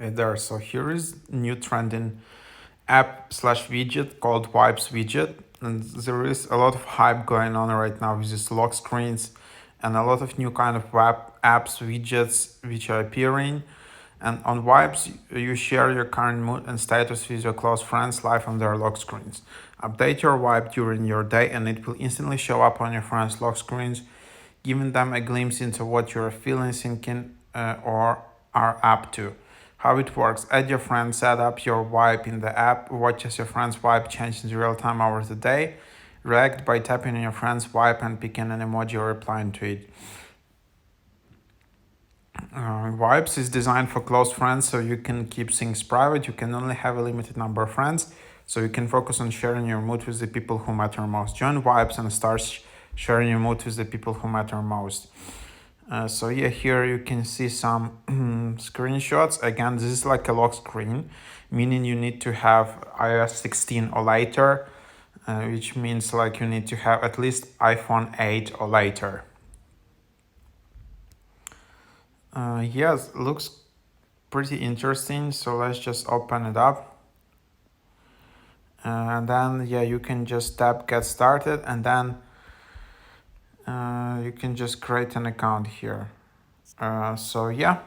Hey there, so here is new trending app slash widget called Vibes widget, and there is a lot of hype going on right now with these lock screens and a lot of new kind of web apps widgets which are appearing. And on Vibes, you share your current mood and status with your close friends live on their lock screens. Update your vibe during your day, and it will instantly show up on your friends' lock screens, giving them a glimpse into what you're feeling, thinking, or are up to. How it works: add your friend, set up your vibe in the app, watch as your friend's vibe changes in real time over the day, react by tapping on your friend's vibe and picking an emoji or replying to it. Vibes is designed for close friends, so you can keep things private. You can only have a limited number of friends, so you can focus on sharing your mood with the people who matter most. Join Vibes and start sharing your mood with the people who matter most. So yeah, here you can see some screenshots. Again, this is like a lock screen, meaning you need to have iOS 16 or later, which means like you need to have at least iPhone 8 or later. Yes, looks pretty interesting. So let's just open it up. And then yeah, you can just tap get started, and then you can just create an account here. So yeah.